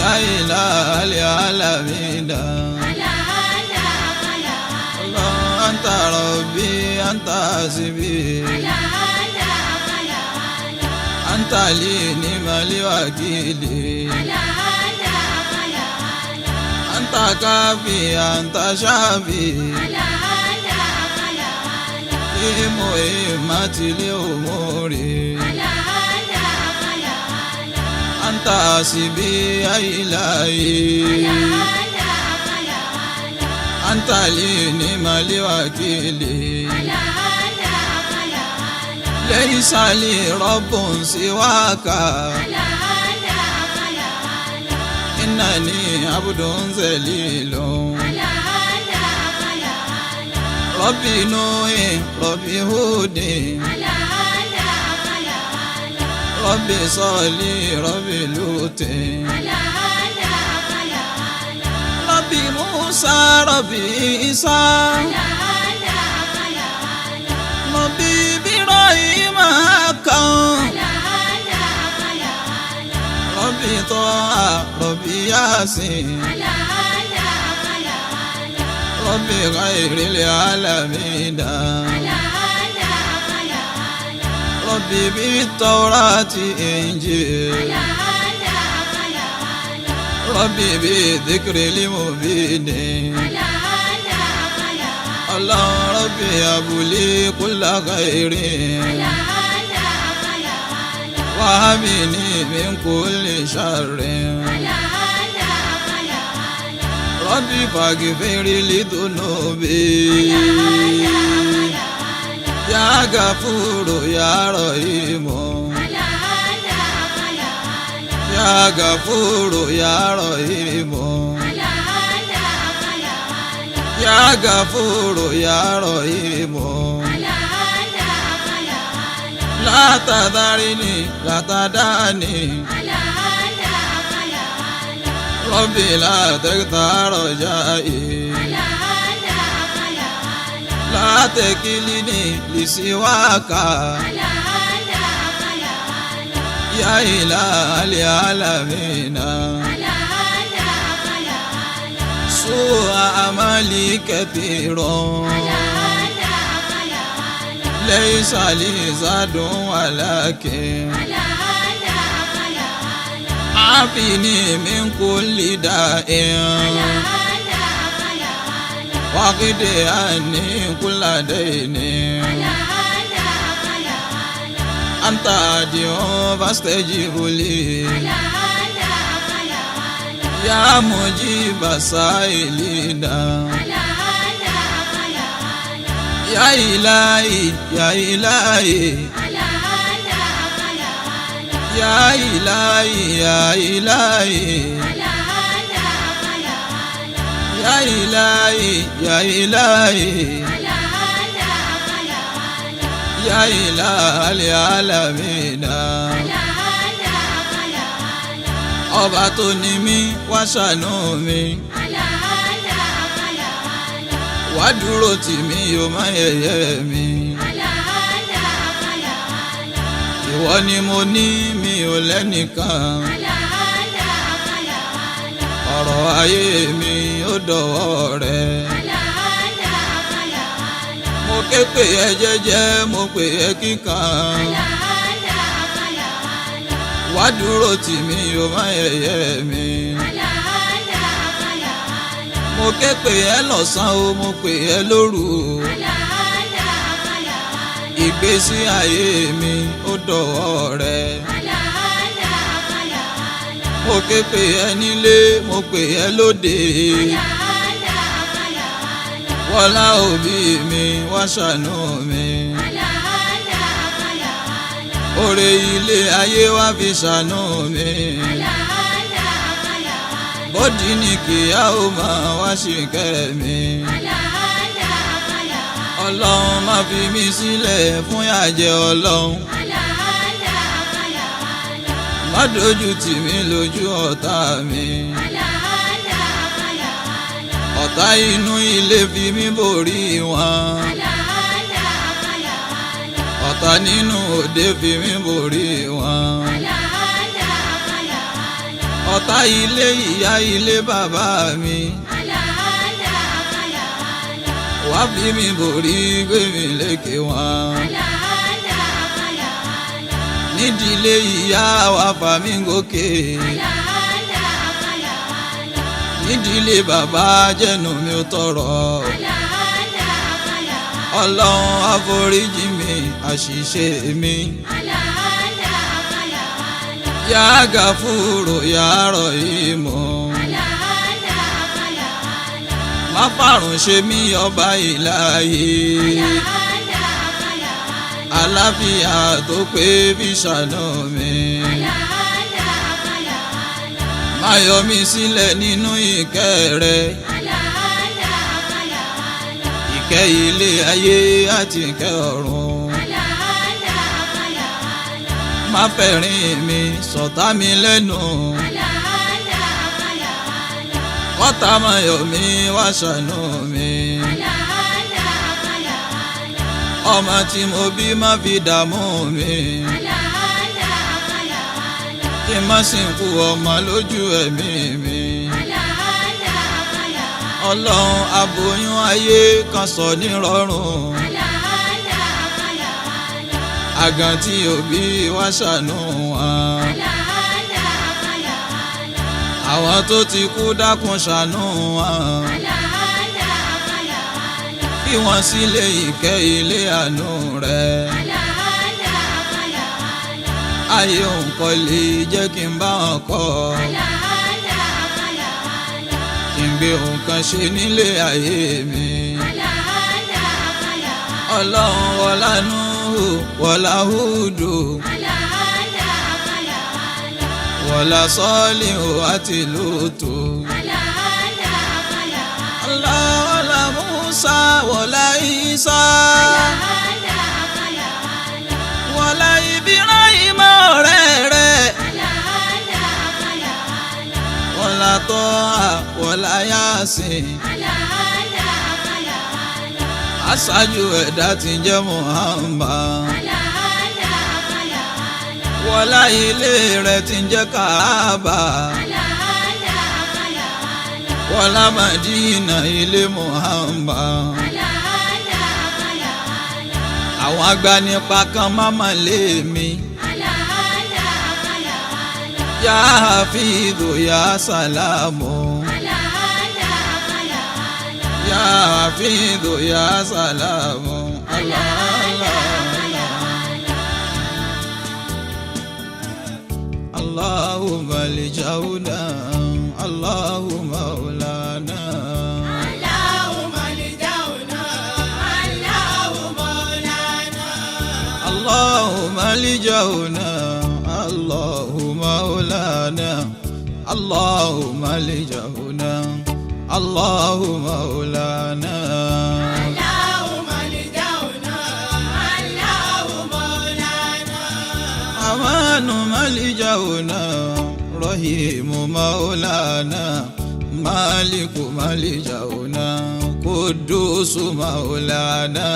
ya ilahal alamin. Allah anta rabbi anta hasbi. Anta li ni'mal wakil. Anta kafi anta shafi. Fi muhimmatil umuri. Anta hasbi ya ilahi. Anta li ni'mal wakil. Laysa li rabbun siwaka. Innani abdun zalilun. Rabbi Nuhin, Rabbi Hudin. Rabbi Salih, Rabbi Lutin. Rabbi Musa, Rabbi Isa. Rabbi Ibrahim Hakam. Rabbi Taha, Rabbi Yasin. Rabbi Ghayril Alamin. Rabbi bit-Tawrati Injil. Rabbi bi-dhikril mubin. Allah Rabbi habli kulla khairin. Wa habni min kulli sharrin. Rabbi faghfir li dhunubi. Ya Ghafuru ya Rahimu. Ya Ghafuru ya Rahimu. Ya Ghafuru ya Rahimu. La tadharini la tadani. Rabbi la taqtar rajai. La takilni li siwaka. Ya ilahal alamin. Su'a amali kathirun. Laysa li zadun walakin. Afini min kulli da'in. Waqdi anni kulla daynin. Anta ad'u fastajib li. Ya mujiba sa'ilina. Ya ilahi, ya ilahi. Ya ilahi, ya ilahi. Ya ilahi, ya ilahi. Ya ilahal alamin. Ọba tó ní mí wá ṣàánú mi. Wá dúró tì mí o má yẹ̀yẹ́ mi. Ìwọ ni mo ní mi ò lẹ́nìkan. Ọ̀rọ̀ ayé mi ó dọ̀wọ́ rẹ. Mo ké pè ẹ́ jẹ́jẹ́, mo pè ẹ́ kíkan. Wá dúró tì mí o má yẹ̀yẹ́ mi. Mo ké pè ẹ́ lọ́sàn o, mo pè ẹ́ lóru. Ìgbésí ayé mi ó dọ̀wọ́ rẹ. Mo ké pè ẹ́ nílé, mo pè ẹ́ lóde. Wọlá òbí mi wá ṣàánú mi. Oore ilé ayé wá fi ṣàánú mi. Bọ́dí ni kìyà ó máa wá ṣìkẹ́ mi. Ọlọ́run má fi mí sílẹ̀ fún ìyàjẹ́ Ọlọ́run. Má dojú tì mí lójú ọ̀tá mi. Ọ̀tá inú ilé fi mí borí wọn. Ọ̀tá nínú òde fi mí borí wọn. ọ̀tá ilé ìyá ilé bàbá mi. Wá fi mi borí gbé mi lékè wọn. Nídìílé ìyá wa fà mí gòkè. Nídìílé bàbá jẹ́nu mi ò tọrọ. Ọlọ́run àforíjì mi àṣìṣe mi. Ya Gafuru ya Rahimu. Má fàrùn ṣe mí ọba ìláyé. Àlàáfíà tó pé bí ṣàánú mi. Má yọ mí sílẹ̀ nínú ìkẹ́ rẹ. Ìkẹ́ ilé ayé àti ìkẹ́ ọ̀run. Má fẹ̀rín mi sọ̀tá mi lẹ́nu. Kọ́tà má yọ̀ mí wá ṣàánú mi. Ọmọ tí mo bí má fi dààmú mi. Kí n má sìnkú ọmọ lójú ẹ̀mí mi. Ọlọ́run aboyún ayé kan sọ nírọ̀rùn. Àgàn tí òbí wá ṣàánú wọn. Àwọn tó ti kú dákun ṣàánú wọn. Fi wọ́n sílé ìkẹ́ ilé àánú rẹ̀. Ayé òǹkọ́ lè jẹ́ kí n bá wọn kọ́. Kí n gbé nǹkan ṣe nílé ayé mi. Ọlọ́run wọlá Núhù wọlá Húdù. Wọlá Sọ́líhù àti Lútù. Wọlá Mùsá wọlá Ìsá. Wọlá Ibrahim ọ̀rẹ́ rẹ̀. Wọlá Tọ́hà wọlá Yásìn. Aṣáájú ẹ̀dá tí ń jẹ́ Muhammad. Wọlá ilé rẹ̀ tí ń jẹ́ Kaaba. Wọlá Madina ilé Muhammad. Àwọn agbanipa kan máma lé mi. Ya Hafidhu ya Salamu. Ya Hafidhu ya Salamu. Allah Allah Allah. Allahumma lijawna. Allahu maulana. Allahumma lijawna. Allahu maulana. Allahumma lijawna. Allahu maulana. Allahumma lijawna. Allahu maulana. Allahumma lijawna. Allahu maulana. Amanu malijawna. Rahimu maulana. Maliku malijawna. Kudusu maulana.